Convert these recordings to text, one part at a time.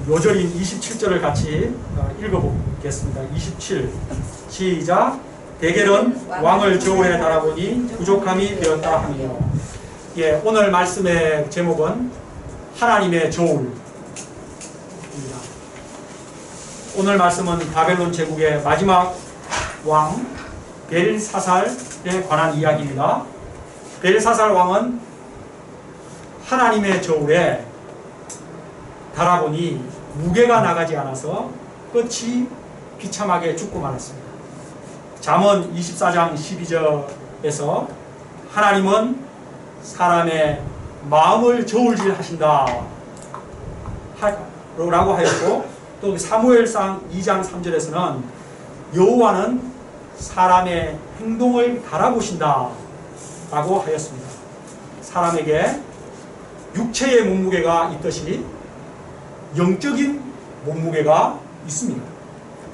요절인 27절을 같이 읽어보겠습니다. 27 시작. 대개는 왕을 저울에 달아보니 부족함이 되었다 하며. 예, 오늘 말씀의 제목은 하나님의 저울입니다. 오늘 말씀은 바벨론 제국의 마지막 왕 벨사살에 관한 이야기입니다. 벨사살 왕은 하나님의 저울에 달아보니 무게가 나가지 않아서 끝이 비참하게 죽고 말았습니다. 잠언 24장 12절에서 하나님은 사람의 마음을 저울질 하신다 라고 하였고, 또 사무엘상 2장 3절에서는 여호와는 사람의 행동을 달아보신다 라고 하였습니다. 사람에게 육체의 몸무게가 있듯이 영적인 몸무게가 있습니다.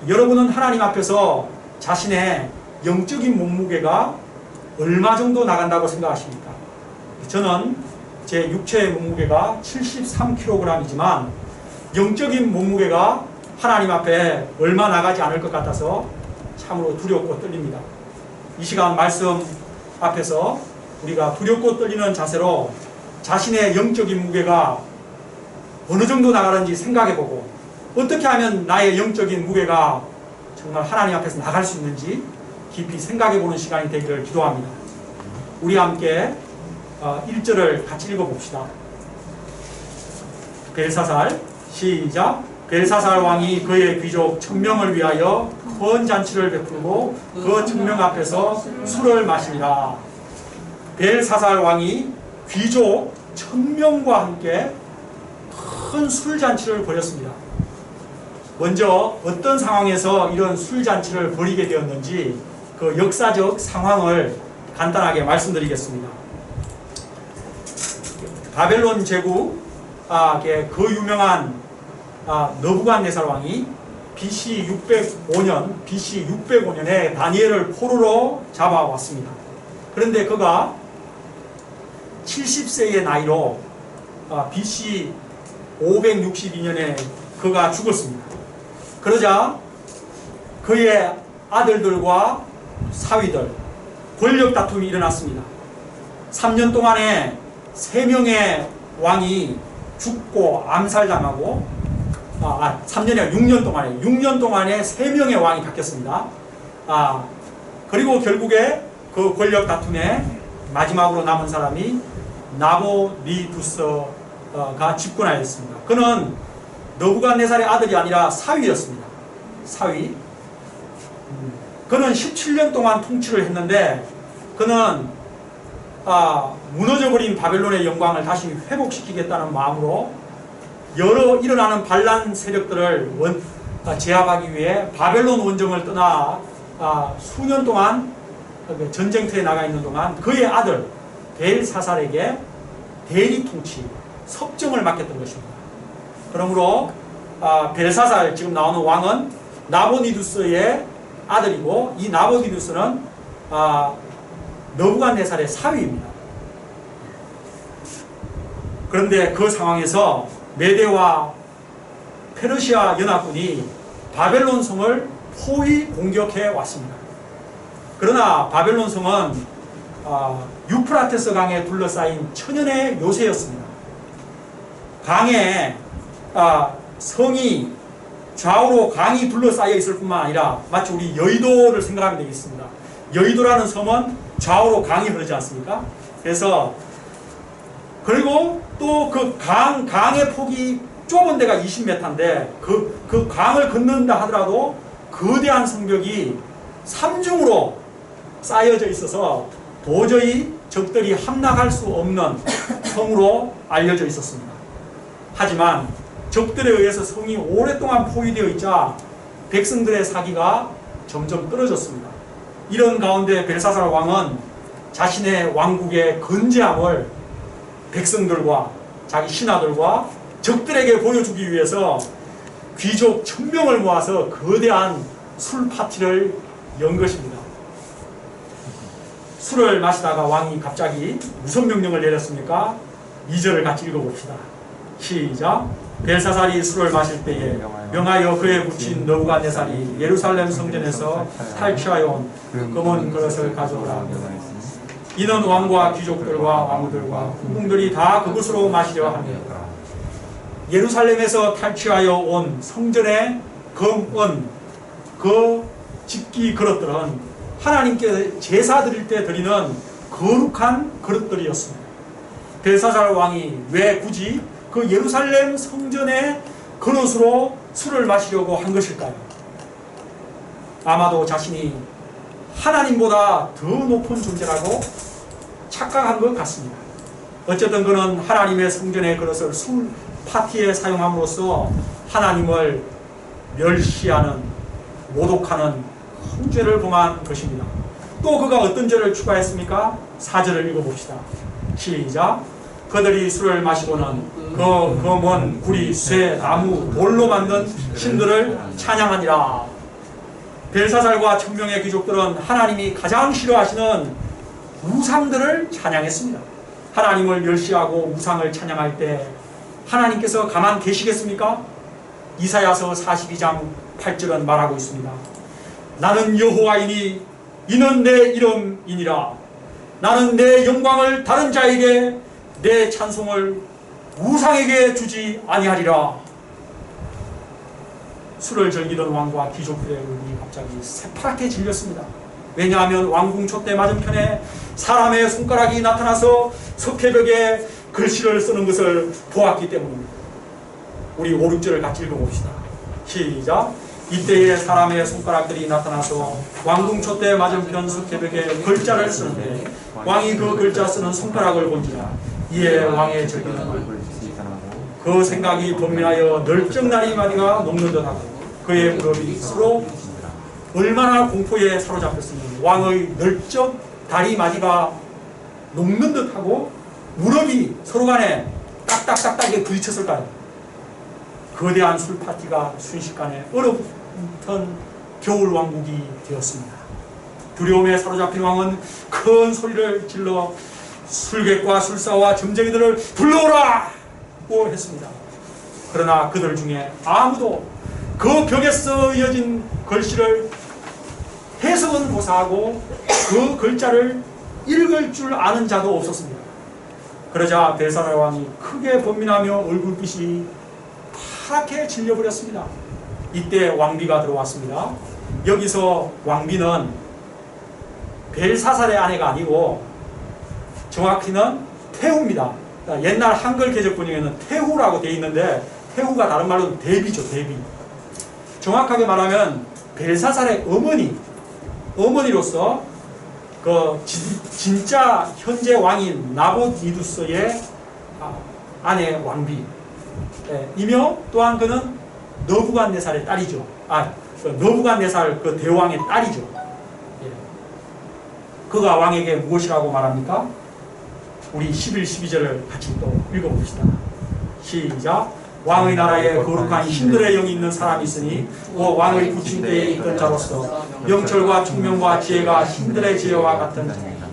여러분은 하나님 앞에서 자신의 영적인 몸무게가 얼마 정도 나간다고 생각하십니까? 저는 제 육체의 몸무게가 73kg이지만 영적인 몸무게가 하나님 앞에 얼마 나가지 않을 것 같아서 참으로 두렵고 떨립니다. 이 시간 말씀 앞에서 우리가 두렵고 떨리는 자세로 자신의 영적인 무게가 어느 정도 나가는지 생각해보고, 어떻게 하면 나의 영적인 무게가 정말 하나님 앞에서 나갈 수 있는지 깊이 생각해보는 시간이 되기를 기도합니다. 우리 함께 1절을 같이 읽어봅시다. 벨사살 시작. 벨사살 왕이 그의 귀족 1000명을 위하여 큰 잔치를 베풀고 그 1000명 앞에서 술을 마시니라. 벨사살 왕이 귀족 1000명과 함께 큰 술잔치를 벌였습니다. 먼저 어떤 상황에서 이런 술잔치를 벌이게 되었는지 그 역사적 상황을 간단하게 말씀드리겠습니다. 바벨론 제국 그 유명한 느부갓네살 왕이 BC 605년에 다니엘을 포로로 잡아왔습니다. 그런데 그가 70세의 나이로 BC 562년에 그가 죽었습니다. 그러자 그의 아들들과 사위들 권력 다툼이 일어났습니다. 3년 동안에 3명의 왕이 죽고 암살당하고 3년이 아니라 6년 동안에 3명의 왕이 바뀌었습니다. 그리고 결국에 그 권력 다툼에 마지막으로 남은 사람이 나보니두스가 집권하였습니다. 그는 느부갓네살의 아들이 아니라 사위였습니다. 사위. 그는 17년 동안 통치를 했는데, 그는 무너져버린 바벨론의 영광을 다시 회복시키겠다는 마음으로 여러 일어나는 반란 세력들을 제압하기 위해 바벨론 원정을 떠나 수년 동안 전쟁터에 나가 있는 동안 그의 아들 벨사살에게 대리 통치, 섭정을 맡겼던 것입니다. 그러므로 벨사살, 지금 나오는 왕은 나보니두스의 아들이고, 이 나보니두스는 느부갓네살의 사위입니다. 그런데 그 상황에서 메대와 페르시아 연합군이 바벨론 성을 포위 공격해 왔습니다. 그러나 바벨론 성은 유프라테스 강에 둘러싸인 천연의 요새였습니다. 강에 성이 좌우로 강이 둘러싸여 있을 뿐만 아니라 마치 우리 여의도를 생각하면 되겠습니다. 여의도라는 섬은 좌우로 강이 흐르지 않습니까? 그래서 그리고 또 그 강의 폭이 좁은 데가 20m인데 그 강을 건넌다 하더라도 거대한 성벽이 3중으로 쌓여져 있어서 도저히 적들이 함락할 수 없는 성으로 알려져 있었습니다. 하지만 적들에 의해서 성이 오랫동안 포위되어 있자 백성들의 사기가 점점 떨어졌습니다. 이런 가운데 벨사살 왕은 자신의 왕국의 건재함을 백성들과 자기 신하들과 적들에게 보여주기 위해서 귀족 1000명을 모아서 거대한 술 파티를 연 것입니다. 술을 마시다가 왕이 갑자기 무슨 명령을 내렸습니까? 2절을 같이 읽어봅시다. 시작. 벨사살이 술을 마실 때에 명하여 그에 붙인 느부갓네살이 예루살렘 성전에서 탈취하여 온 검은 그릇을 가져오라. 이는 왕과 귀족들과 왕들과 후궁들이 다 그것으로 마시려 합니다. 예루살렘에서 탈취하여 온 성전의 금은 그 집기 그릇들은 하나님께 제사 드릴 때 드리는 거룩한 그릇들이었습니다. 벨사살 왕이 왜 굳이 그 예루살렘 성전의 그릇으로 술을 마시려고 한 것일까요? 아마도 자신이 하나님보다 더 높은 존재라고 착각한 것 같습니다. 어쨌든 그는 하나님의 성전의 그릇을 술 파티에 사용함으로써 하나님을 멸시하는, 모독하는 큰 죄를 범한 것입니다. 또 그가 어떤 죄를 추가했습니까? 4절을 읽어봅시다. 시작. 그들이 술을 마시고는 그 검은 구리, 쇠, 나무, 돌로 만든 신들을 찬양하니라. 벨사살과 천명의 귀족들은 하나님이 가장 싫어하시는 우상들을 찬양했습니다. 하나님을 멸시하고 우상을 찬양할 때 하나님께서 가만 계시겠습니까? 이사야서 42장 8절은 말하고 있습니다. 나는 여호와이니 이는 내 이름이니라. 나는 내 영광을 다른 자에게, 내 찬송을 우상에게 주지 아니하리라. 술을 즐기던 왕과 귀족들의 얼굴이 갑자기 새파랗게 질렸습니다. 왜냐하면 왕궁 촛대 맞은편에 사람의 손가락이 나타나서 석회벽에 글씨를 쓰는 것을 보았기 때문입니다. 우리 5, 6절을 같이 읽어봅시다. 시작. 이때에 사람의 손가락들이 나타나서 왕궁 촛대 맞은편 석회벽에 글자를 쓰는데 왕이 그 글자 쓰는 손가락을 본지라. 이에 왕의 절기는 그 생각이 번민하여 널쩍나리 마디가 녹는 듯하고 그의 무릎이 서로 얼마나 공포에 사로잡혔으니 왕의 널쩍 다리 마디가 녹는 듯하고 무릎이 서로 간에 딱딱딱딱하게 부딪혔을까요? 거대한 술 파티가 순식간에 얼어붙은 겨울 왕국이 되었습니다. 두려움에 사로잡힌 왕은 큰 소리를 질러 술객과 술사와 점쟁이들을 불러오라고 했습니다. 그러나 그들 중에 아무도 그 벽에 쓰여진 글씨를 해석은 고사하고 그 글자를 읽을 줄 아는 자도 없었습니다. 그러자 벨사살 왕이 크게 번민하며 얼굴빛이 파랗게 질려버렸습니다. 이때 왕비가 들어왔습니다. 여기서 왕비는 벨사살의 아내가 아니고 정확히는 태후입니다. 옛날 한글 개적본에는 태후라고 되어 있는데 태후가 다른 말로 대비죠. 대비. 정확하게 말하면 벨사살의 어머니로서 그 진짜 현재 왕인 나봇니두스의 아내 왕비 이며 또한 그는 느부갓네살의 딸이죠. 느부갓네살 그 대왕의 딸이죠. 그가 왕에게 무엇이라고 말합니까? 우리 11, 12절을 같이 또 읽어봅시다. 시작. 왕의 나라에 거룩한 신들의 영이 있는 사람이 있으니 왕의 부침대에 있던 자로서 명철과 총명과 지혜가 신들의 지혜와 같은 자입니다.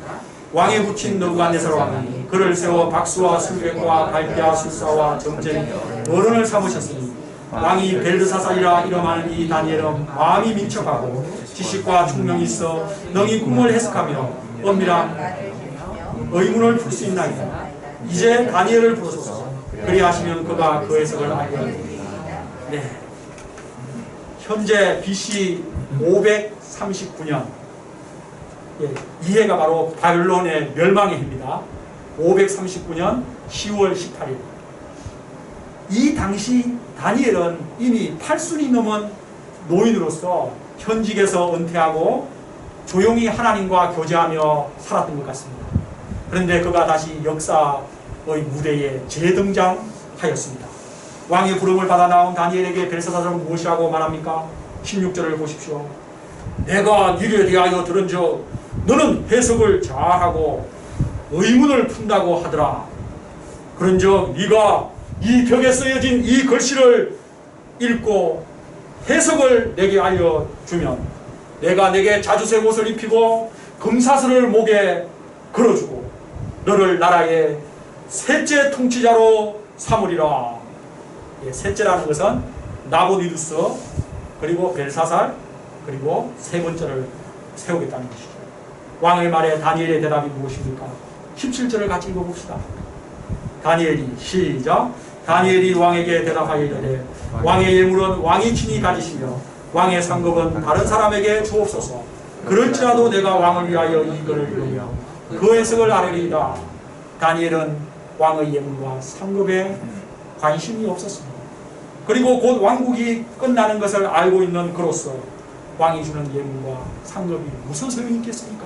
왕에 붙인 느부갓네살 왕이 그를 세워 박수와 술객과 갈대와 술사와 점쟁이 어른을 삼으셨으니 왕이 벨드사살이라 이름하는 이 다니엘은 마음이 민첩하고 지식과 총명이 있어 능히 꿈을 해석하며 엄밀한 의문을 풀 수 있나이다. 이제 다니엘을 부르소서. 그리하시면 그가 그 해석을 알게 하리니. 네. 현재 BC 539년. 이 해가 바로 바벨론의 멸망의 해입니다. 539년 10월 18일. 이 당시 다니엘은 이미 8순이 넘은 노인으로서 현직에서 은퇴하고 조용히 하나님과 교제하며 살았던 것 같습니다. 그런데 그가 다시 역사의 무대에 재등장하였습니다. 왕의 부름을 받아 나온 다니엘에게 벨사살은 무엇이라고 말합니까? 16절을 보십시오. 내가 니에 대하여 들은즉 너는 해석을 잘하고 의문을 푼다고 하더라. 그런즉 네가 이 벽에 쓰여진 이 글씨를 읽고 해석을 내게 알려주면 내가 내게 자주색 옷을 입히고 금사슬을 목에 걸어주고 너를 나라의 셋째 통치자로 삼으리라. 셋째라는 것은 나보디두스, 그리고 벨사살, 그리고 세 번째를 세우겠다는 것이죠. 왕의 말에 다니엘의 대답이 무엇입니까? 17절을 같이 읽어봅시다. 다니엘이 시작. 다니엘이 왕에게 대답하여 이르되 왕의 예물은 왕이 친히 가지시며 왕의 상급은 다른 사람에게 주옵소서. 그럴지라도 내가 왕을 위하여 이거를 이루며 그 해석을 아뢰리이다. 다니엘은 왕의 예물과 상급에 관심이 없었습니다. 그리고 곧 왕국이 끝나는 것을 알고 있는 그로서 왕이 주는 예물과 상급이 무슨 소용이 있겠습니까?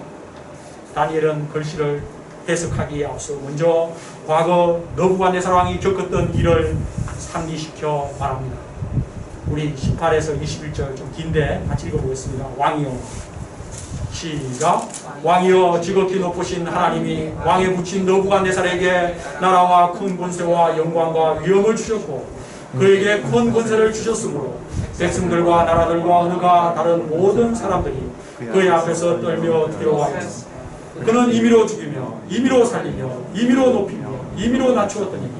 다니엘은 글씨를 해석하기에 앞서 먼저 과거 느부갓네살 왕이 겪었던 일을 상기시켜 말합니다. 우리 18에서 21절 좀 긴데 같이 읽어보겠습니다. 왕이여 시작. 왕이여 지극히 높으신 하나님이 왕에 붙인 느부갓네살에게 나라와 큰 권세와 영광과 위엄을 주셨고 그에게 큰 권세를 주셨으므로 백성들과 나라들과 언어가 다른 모든 사람들이 그의 앞에서 떨며 두려워하였습니다. 그는 임의로 죽이며 임의로 살리며 임의로 높이며 임의로 낮추었더니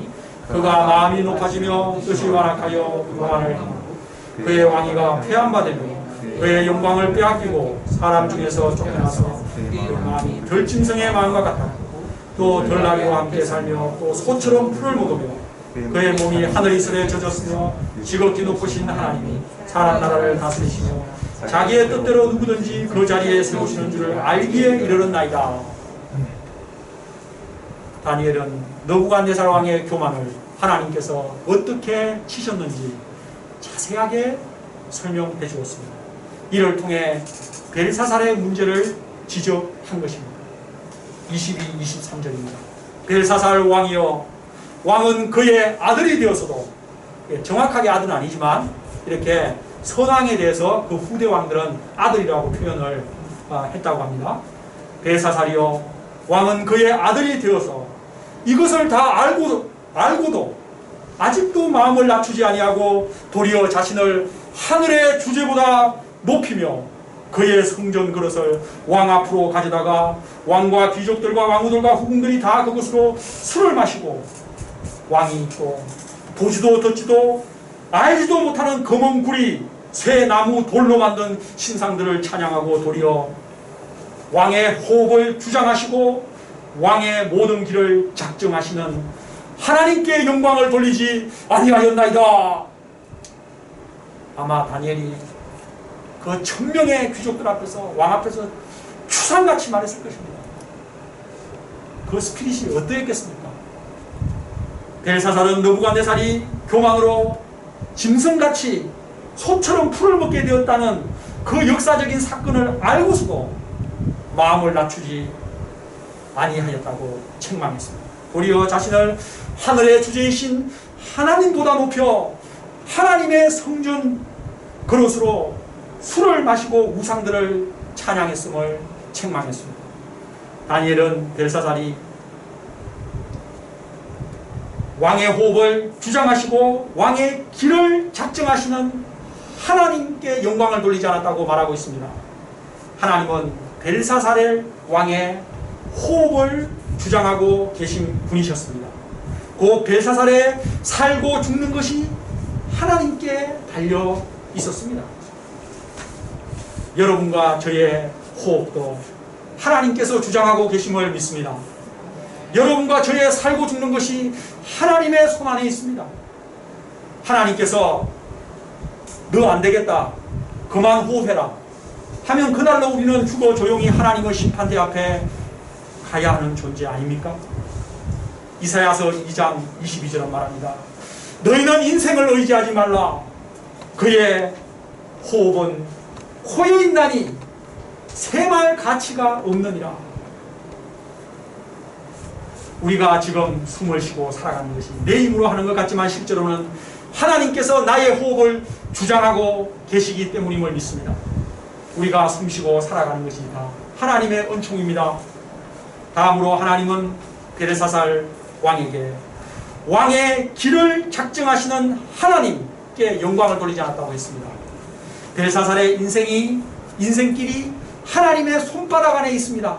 그가 마음이 높아지며 뜻이 완악하여 교만을 하며 그의 왕위가 폐한받으며 그의 영광을 빼앗기고 사람 중에서 쫓겨나서 그 마음이 들짐승의 마음과 같아 또 들나귀와 함께 살며 또 소처럼 풀을 먹으며 그의 몸이 하늘이슬에 젖었으며 지극히 높으신 하나님이 사람 나라를 다스리시며 자기의 뜻대로 누구든지 그 자리에 세우시는 줄을 알기에 이르렀나이다. 다니엘은 느부갓네살 왕의 교만을 하나님께서 어떻게 치셨는지 자세하게 설명해 주었습니다. 이를 통해 벨사살의 문제를 지적한 것입니다. 22, 23절입니다. 벨사살 왕이여 왕은 그의 아들이 되어서도 정확하게 아들은 아니지만 이렇게 선왕에 대해서 그 후대 왕들은 아들이라고 표현을 했다고 합니다. 벨사살이여 왕은 그의 아들이 되어서 이것을 다 알고도 아직도 마음을 낮추지 아니하고 도리어 자신을 하늘의 주제보다 높이며 그의 성전 그릇을 왕 앞으로 가져다가 왕과 귀족들과 왕후들과 후궁들이 다 그것으로 술을 마시고 왕이 또 보지도 듣지도 알지도 못하는 검은 구리 쇠 나무 돌로 만든 신상들을 찬양하고 도리어 왕의 호흡을 주장하시고 왕의 모든 길을 작정하시는 하나님께 영광을 돌리지 아니하였나이다. 아마 다니엘이 그 천명의 귀족들 앞에서 왕 앞에서 추상같이 말했을 것입니다. 그 스피릿이 어떠했겠습니까? 벨사살은 느부갓네살이 교만으로 짐승같이 소처럼 풀을 먹게 되었다는 그 역사적인 사건을 알고서도 마음을 낮추지 아니하였다고 책망했습니다. 도리어 자신을 하늘의 주제이신 하나님보다 높여 하나님의 성전 그릇으로 술을 마시고 우상들을 찬양했음을 책망했습니다. 다니엘은 벨사살이 왕의 호흡을 주장하시고 왕의 길을 작정하시는 하나님께 영광을 돌리지 않았다고 말하고 있습니다. 하나님은 벨사살 왕의 호흡을 주장하고 계신 분이셨습니다. 그 벨사살의 살고 죽는 것이 하나님께 달려 있었습니다. 여러분과 저의 호흡도 하나님께서 주장하고 계심을 믿습니다. 여러분과 저의 살고 죽는 것이 하나님의 손 안에 있습니다. 하나님께서 너 안 되겠다, 그만 호흡해라 하면 그날로 우리는 죽어 조용히 하나님의 심판대 앞에 가야 하는 존재 아닙니까? 이사야서 2장 22절은 말합니다. 너희는 인생을 의지하지 말라. 그의 호흡은 코에 있나니 셈할 가치가 없느니라. 우리가 지금 숨을 쉬고 살아가는 것이 내 힘으로 하는 것 같지만 실제로는 하나님께서 나의 호흡을 주장하고 계시기 때문임을 믿습니다. 우리가 숨쉬고 살아가는 것이 다 하나님의 은총입니다. 다음으로 하나님은 벨사살 왕에게 왕의 길을 작정하시는 하나님께 영광을 돌리지 않았다고 했습니다. 벨사살의 인생길이 하나님의 손바닥 안에 있습니다.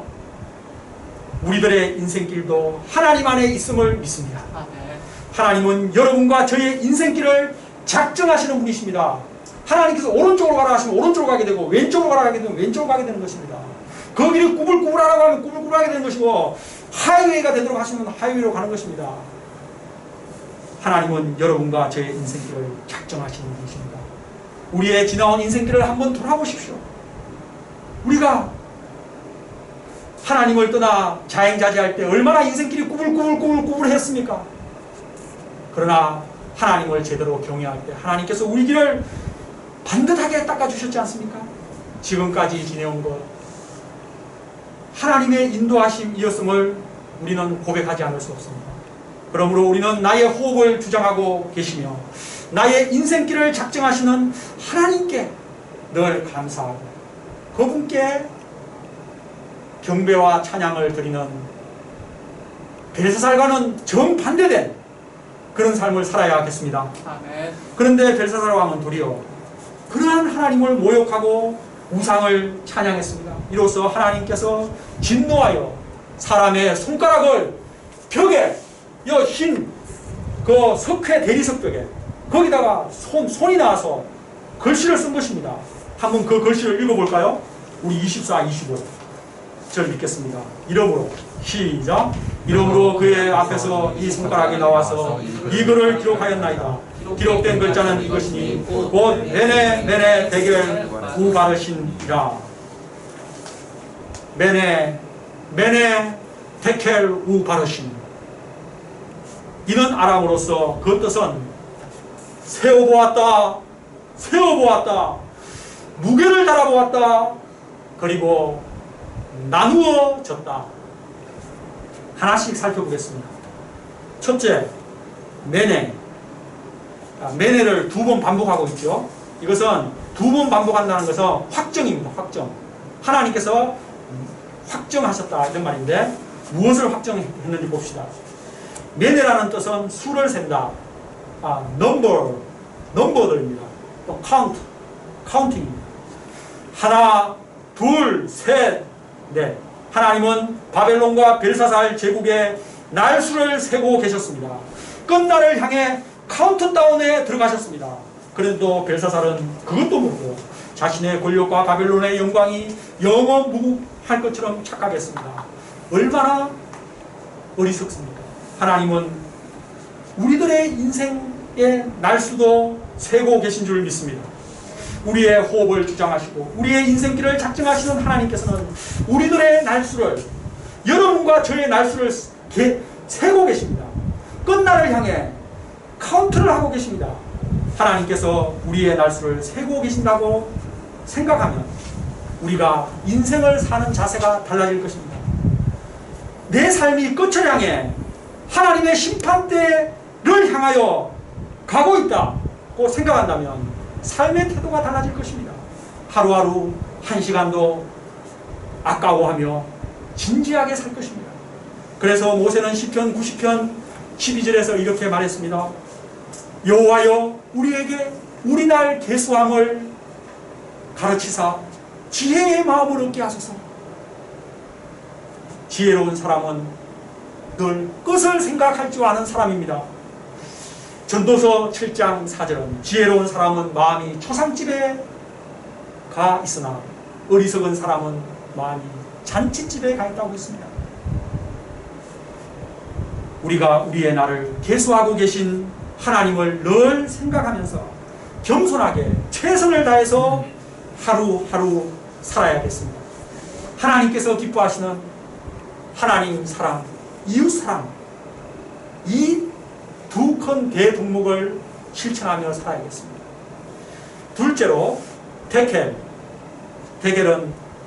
우리들의 인생길도 하나님 안에 있음을 믿습니다. 하나님은 여러분과 저의 인생길을 작정하시는 분이십니다. 하나님께서 오른쪽으로 가라 하시면 오른쪽으로 가게 되고 왼쪽으로 가라 하게 되면 왼쪽으로 가게 되는 것입니다. 그 길을 꾸불꾸불하라고 하면 꾸불꾸불하게 되는 것이고 하이웨이가 되도록 하시면 하이웨이로 가는 것입니다. 하나님은 여러분과 저의 인생길을 작정하시는 분이십니다. 우리의 지나온 인생길을 한번 돌아보십시오. 우리가 하나님을 떠나 자행자재할 때 얼마나 인생길이 꾸불꾸불했습니까? 그러나 하나님을 제대로 경외할 때 하나님께서 우리 길을 반듯하게 닦아주셨지 않습니까? 지금까지 지내온 것 하나님의 인도하심이었음을 우리는 고백하지 않을 수 없습니다. 그러므로 우리는 나의 호흡을 주장하고 계시며 나의 인생길을 작정하시는 하나님께 늘 감사하고 그분께 경배와 찬양을 드리는 벨사살과는 정반대된 그런 삶을 살아야 하겠습니다. 아멘. 그런데 벨사살 왕은 도리어 그러한 하나님을 모욕하고 우상을 찬양했습니다. 이로써 하나님께서 진노하여 사람의 손가락을 벽에 흰 그 석회 대리석 벽에 거기다가 손이 나와서 글씨를 쓴 것입니다. 한번 그 글씨를 읽어볼까요? 우리 24, 25절 읽겠습니다. 이름으로 시작. 이름으로 그의 앞에서 이 손가락이 나와서 이 글을 기록하였나이다. 기록된 글자는 이것이니 곧 메네 데겔 우바르신이라. 메네 데켈 우바르신. 이는 아람어로서 그 뜻은 세워보았다, 무게를 달아보았다, 그리고 나누어졌다. 하나씩 살펴보겠습니다. 첫째, 메네를 두 번 반복하고 있죠. 이것은 두 번 반복한다는 것은 확정입니다. 확정. 하나님께서 확정하셨다 이런 말인데 무엇을 확정했는지 봅시다. 메네라는 뜻은 수를 센다. 넘버들입니다. 또 카운팅입니다. 하나, 둘, 셋, 넷. 하나님은 바벨론과 벨사살 제국의 날수를 세고 계셨습니다. 끝날을 향해 카운트다운에 들어가셨습니다. 그런데도 벨사살은 그것도 모르고 자신의 권력과 바벨론의 영광이 영원무궁할 것처럼 착각했습니다. 얼마나 어리석습니까? 하나님은 우리들의 인생의 날수도 세고 계신 줄 믿습니다. 우리의 호흡을 주장하시고 우리의 인생길을 작정하시는 하나님께서는 우리들의 날수를, 여러분과 저의 날수를 세고 계십니다. 끝날을 향해 카운트를 하고 계십니다. 하나님께서 우리의 날수를 세고 계신다고 생각하면 우리가 인생을 사는 자세가 달라질 것입니다. 내 삶이 끝을 향해 하나님의 심판대를 향하여 가고 있다고 생각한다면 삶의 태도가 달라질 것입니다. 하루하루 한 시간도 아까워하며 진지하게 살 것입니다. 그래서 모세는 시편 90편 12절에서 이렇게 말했습니다. 여호와여 우리에게 우리 날 계수함을 가르치사 지혜의 마음을 얻게 하소서. 지혜로운 사람은 늘 끝을 생각할 줄 아는 사람입니다. 전도서 7장 4절은 지혜로운 사람은 마음이 초상집에 가 있으나 어리석은 사람은 마음이 잔치집에 가 있다고 했습니다. 우리가 우리의 날을 계수하고 계신 하나님을 늘 생각하면서 겸손하게 최선을 다해서 하루하루 살아야겠습니다. 하나님께서 기뻐하시는 하나님 사랑, 이웃 사랑, 이 두 큰 대동목을 실천하며 살아야겠습니다. 둘째로 데켈은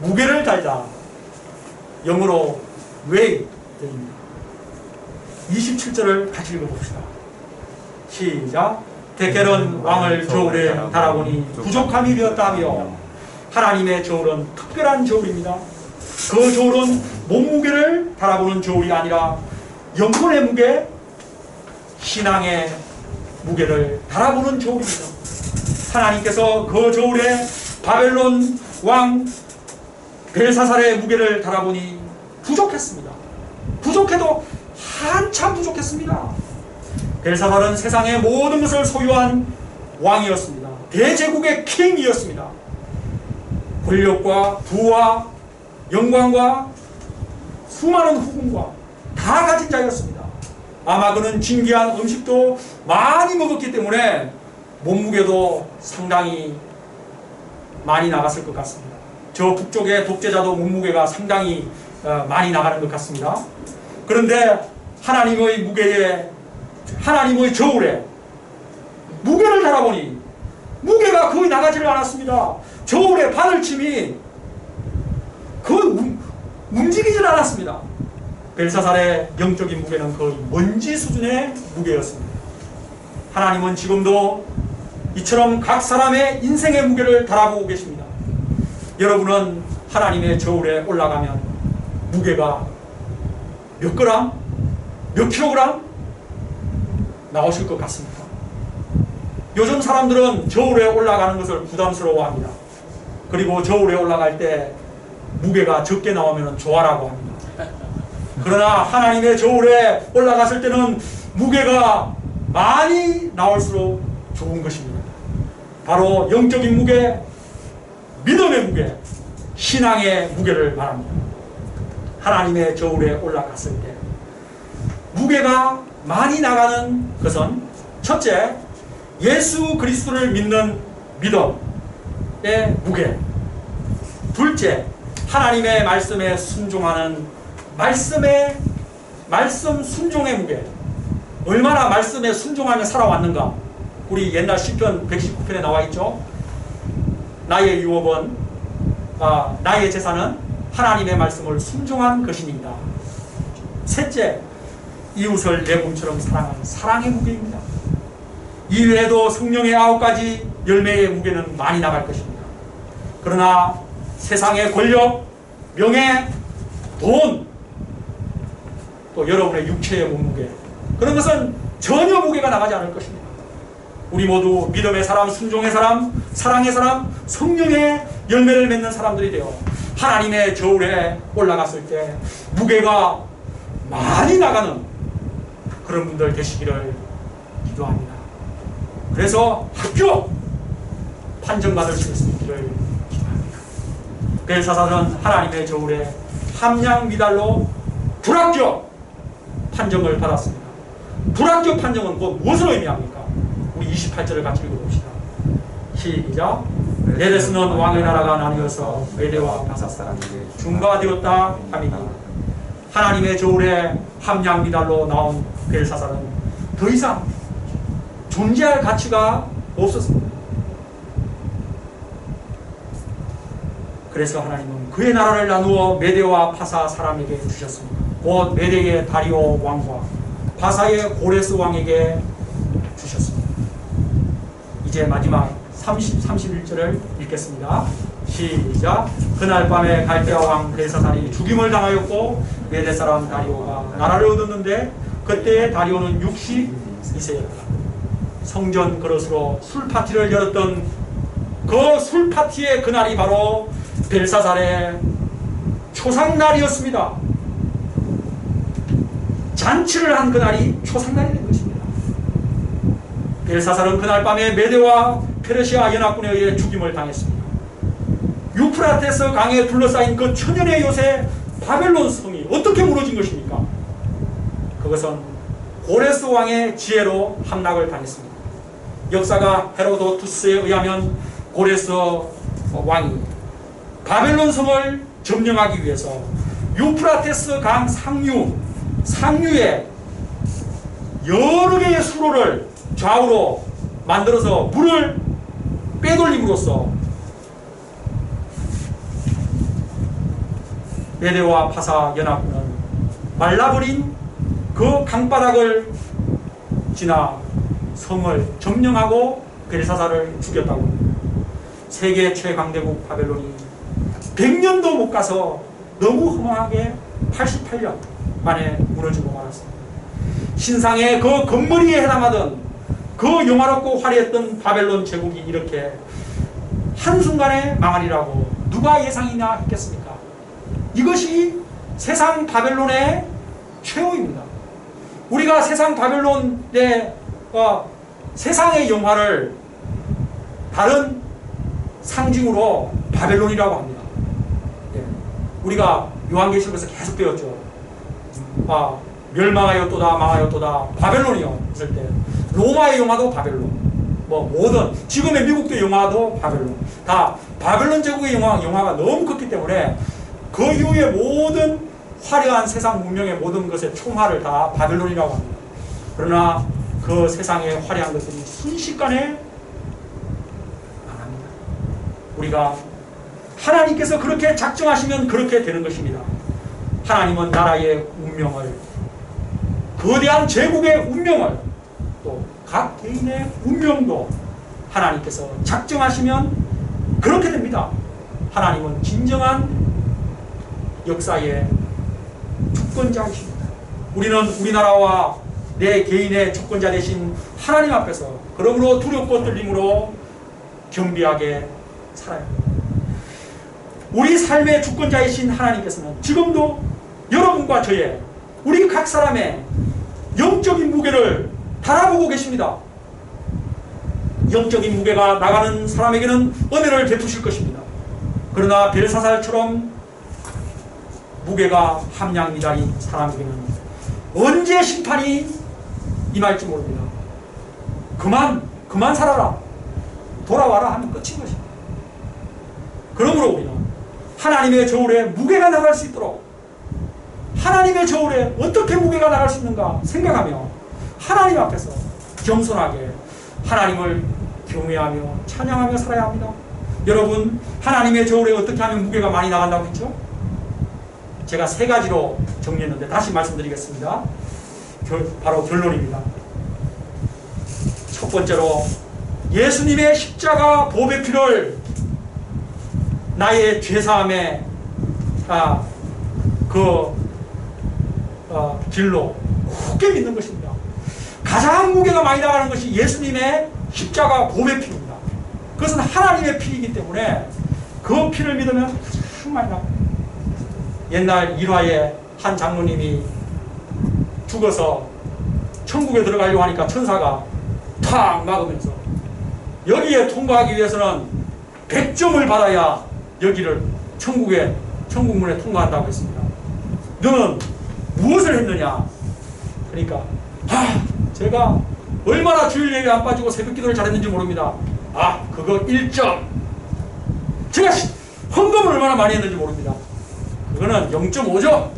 무게를 달다. 영어로 weight입니다. 27절을 같이 읽어봅시다. 시작. 데켈은 왕을 저울에 달아보니 부족함이 되었다며. 하나님의 저울은 특별한 저울입니다. 그 저울은 몸무게를 달아보는 저울이 아니라 영혼의 무게, 신앙의 무게를 달아보는 저울입니다. 하나님께서 그 저울에 바벨론 왕 벨사살의 무게를 달아보니 부족했습니다. 부족해도 한참 부족했습니다. 벨사살은 세상의 모든 것을 소유한 왕이었습니다. 대제국의 킹이었습니다. 권력과 부와 영광과 수많은 후궁과 다 가진 자였습니다. 아마 그는 진귀한 음식도 많이 먹었기 때문에 몸무게도 상당히 많이 나갔을 것 같습니다. 저 북쪽의 독재자도 몸무게가 상당히 많이 나가는 것 같습니다. 그런데 하나님의 저울에 무게를 달아보니 무게가 거의 나가지를 않았습니다. 저울의 바늘침이 거의 움직이질 않았습니다. 벨사살의 영적인 무게는 거의 먼지 수준의 무게였습니다. 하나님은 지금도 이처럼 각 사람의 인생의 무게를 달아보고 계십니다. 여러분은 하나님의 저울에 올라가면 무게가 몇 그램, 몇 킬로그램 나오실 것 같습니다. 요즘 사람들은 저울에 올라가는 것을 부담스러워합니다. 그리고 저울에 올라갈 때 무게가 적게 나오면 좋아라고 합니다. 그러나 하나님의 저울에 올라갔을 때는 무게가 많이 나올수록 좋은 것입니다. 바로 영적인 무게, 믿음의 무게, 신앙의 무게를 말합니다. 하나님의 저울에 올라갔을 때 무게가 많이 나가는 것은 첫째, 예수 그리스도를 믿는 믿음의 무게. 둘째, 하나님의 말씀에 순종하는 말씀 순종의 무게. 얼마나 말씀에 순종하며 살아왔는가. 우리 옛날 시편 119편에 나와 있죠. 나의 유업은 나의 재산은 하나님의 말씀을 순종한 것이니이다. 셋째, 이웃을 내 몸처럼 사랑하는 사랑의 무게입니다. 이외에도 성령의 9가지 열매의 무게는 많이 나갈 것입니다. 그러나 세상의 권력, 명예, 돈, 또 여러분의 육체의 몸무게, 그런 것은 전혀 무게가 나가지 않을 것입니다. 우리 모두 믿음의 사람, 순종의 사람, 사랑의 사람, 성령의 열매를 맺는 사람들이 되어 하나님의 저울에 올라갔을 때 무게가 많이 나가는 그런 분들 되시기를 기도합니다. 그래서 합격! 판정받을 수 있기를 기도합니다. 벨사살은 하나님의 저울에 함량 미달로 불합격 판정을 받았습니다. 불합격 판정은 곧 무엇을 의미합니까? 우리 28절을 같이 읽어봅시다. 시작. 메데스는 왕의 나라가 나뉘어서 메데와 바사 사람에게 중가가 되었다 함이니, 하나님의 저울에 함량 미달로 나온 벨사살은 더 이상 존재할 가치가 없었습니다. 그래서 하나님은 그의 나라를 나누어 메데와 파사 사람에게 주셨습니다. 곧 메데의 다리오 왕과 바사의 고레스 왕에게 주셨습니다. 이제 마지막 31절을 읽겠습니다. 시작. 그날 밤에 갈대아 왕 벨사살이 죽임을 당하였고 메데 사람 다리오가 나라를 얻었는데 그때 다리오는 62세였다. 성전 그릇으로 술 파티를 열었던 그 술 파티의 그날이 바로 벨사살의 초상날이었습니다. 잔치를 한 그날이 초상날이 된 것입니다. 벨사살은 그날 밤에 메데와 페르시아 연합군에 의해 죽임을 당했습니다. 유프라테스 강에 둘러싸인 그 천연의 요새 바벨론 성이 어떻게 무너진 것입니까? 그것은 고레스 왕의 지혜로 함락을 당했습니다. 역사가 헤로도투스에 의하면 고레스 왕이 바벨론 성을 점령하기 위해서 유프라테스 강 상류에 여러 개의 수로를 좌우로 만들어서 물을 빼돌림으로써 메데와 파사 연합군은 말라버린 그 강바닥을 지나 성을 점령하고 벨사살을 죽였다고 합니다. 세계 최강대국 바벨론이 100년도 못 가서 너무 허망하게 88년 만에 무너지고 말았습니다. 신상의 그 건물이에 해당하던 그 영화롭고 화려했던 바벨론 제국이 이렇게 한순간에 망하리라고 누가 예상이나 했겠습니까? 이것이 세상 바벨론의 최후입니다. 우리가 세상 바벨론의 세상의 영화를 다른 상징으로 바벨론이라고 합니다. 예. 우리가 요한계시록에서 계속 배웠죠. 멸망하였도다 망하였도다 바벨론이요 했을 때 로마의 영화도 바벨론, 뭐 모든 지금의 미국의 영화도 바벨론, 다 바벨론 제국의 영화가 너무 컸기 때문에 그 이후의 모든 화려한 세상 문명의 모든 것의 총화를 다 바벨론이라고 합니다. 그러나 그 세상의 화려한 것들이 순식간에 망합니다. 우리가 하나님께서 그렇게 작정하시면 그렇게 되는 것입니다. 하나님은 나라의 운명을, 거대한 제국의 운명을, 또 각 개인의 운명도 하나님께서 작정하시면 그렇게 됩니다. 하나님은 진정한 역사의 주권자이십니다. 우리는 우리나라와 내 개인의 주권자 되신 하나님 앞에서 그러므로 두렵고 떨림으로 겸비하게 살아야 합니다. 우리 삶의 주권자이신 하나님께서는 지금도 여러분과 저의, 우리 각 사람의 영적인 무게를 달아보고 계십니다. 영적인 무게가 나가는 사람에게는 은혜를 베푸실 것입니다. 그러나 벨사살처럼 무게가 함량 미달인 사람에게는 언제 심판이 임할지 모릅니다. 그만 살아라, 돌아와라 하면 끝인 것입니다. 그러므로 우리는 하나님의 저울에 무게가 나갈 수 있도록, 하나님의 저울에 어떻게 무게가 나갈 수 있는가 생각하며 하나님 앞에서 겸손하게 하나님을 경외하며 찬양하며 살아야 합니다. 여러분, 하나님의 저울에 어떻게 하면 무게가 많이 나간다고 했죠? 제가 3가지로 정리했는데 다시 말씀드리겠습니다. 바로 결론입니다. 첫 번째로 예수님의 십자가 보배 피를 나의 죄사함의 길로 굳게 믿는 것입니다. 가장 무게가 많이 나가는 것이 예수님의 십자가 보배 피입니다. 그것은 하나님의 피이기 때문에 그 피를 믿으면 가장 많이 나갑니다. 옛날 일화에 한 장로님이 죽어서 천국에 들어가려고 하니까 천사가 탁 막으면서 여기에 통과하기 위해서는 100점을 받아야 여기를 천국문에 통과한다고 했습니다. 너는 무엇을 했느냐? 그러니까 제가 얼마나 주일 예배 안 빠지고 새벽 기도를 잘했는지 모릅니다. 그거 1점. 제가 헌금을 얼마나 많이 했는지 모릅니다. 그거는 0.5점.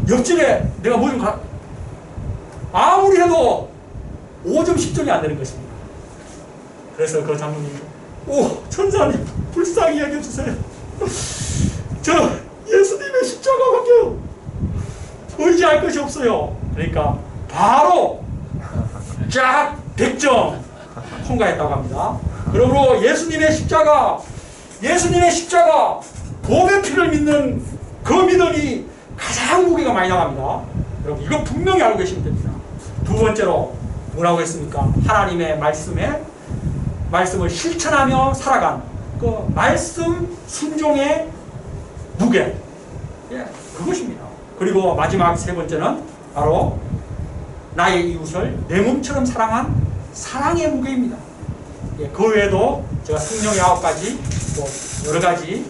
옆집에 내가 뭐 좀 아무리 해도 5점 10점이 안 되는 것입니다. 그래서 그 장로님이 천사님 불쌍히 여겨주세요. 저 예수님의 십자가밖에 의지할 것이 없어요. 그러니까 바로 쫙 100점 통과했다고 합니다. 그러므로 예수님의 십자가 보배 피를 믿는 그 믿음이 가장 무게가 많이 나갑니다. 여러분, 이거 분명히 알고 계시면 됩니다. 두 번째로 뭐라고 했습니까? 하나님의 말씀을 실천하며 살아간 그 말씀 순종의 무게, 그것입니다. 그리고 마지막 세 번째는 바로 나의 이웃을 내 몸처럼 사랑한 사랑의 무게입니다. 그 외에도 제가 성령의 9가지, 여러 가지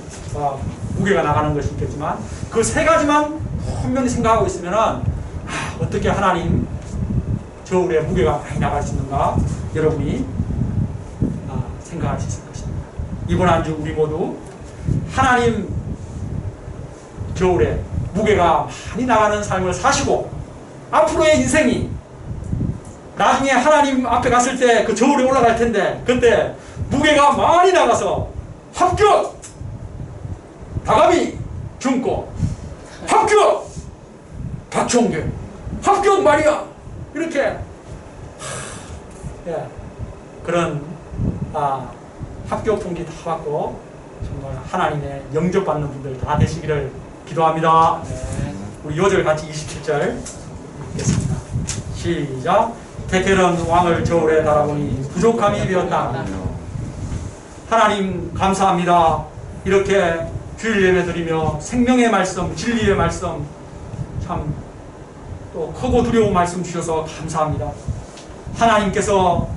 무게가 나가는 것이 있겠지만 그 3가지만 분명히 생각하고 있으면 어떻게 하나님 저울에 무게가 많이 나갈 수 있는가 여러분이 생각할 수 있을 것입니다. 이번 한 주 우리 모두 하나님 저울에 무게가 많이 나가는 삶을 사시고 앞으로의 인생이 나중에 하나님 앞에 갔을 때 그 저울에 올라갈 텐데 그때 무게가 많이 나가서 합격! 다감이 중고 합격! 박종규 합격 말이야! 이렇게 그런 합격 통지 다 받고 정말 하나님의 영접받는 분들 다 되시기를 기도합니다. 우리 요절 같이 27절 읽겠습니다. 시작. 테켈은 왕을 저울에 달아보니 부족함이 되었다. 하나님 감사합니다. 이렇게 주일 예배 드리며 생명의 말씀, 진리의 말씀 참 또 크고 두려운 말씀 주셔서 감사합니다. 하나님께서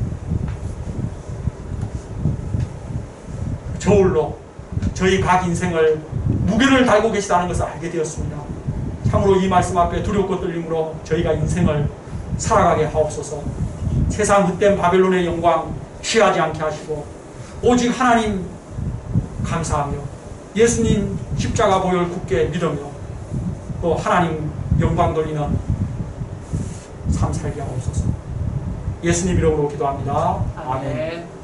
저울로 저희 각 인생을 무게를 달고 계시다는 것을 알게 되었습니다. 참으로 이 말씀 앞에 두렵고 떨림으로 저희가 인생을 살아가게 하옵소서. 세상 헛된 바벨론의 영광 취하지 않게 하시고 오직 하나님 감사하며 예수님 십자가 보혈 굳게 믿으며 또 하나님 영광 돌리는 삶 살게 하옵소서. 예수님 이름으로 기도합니다. 아멘.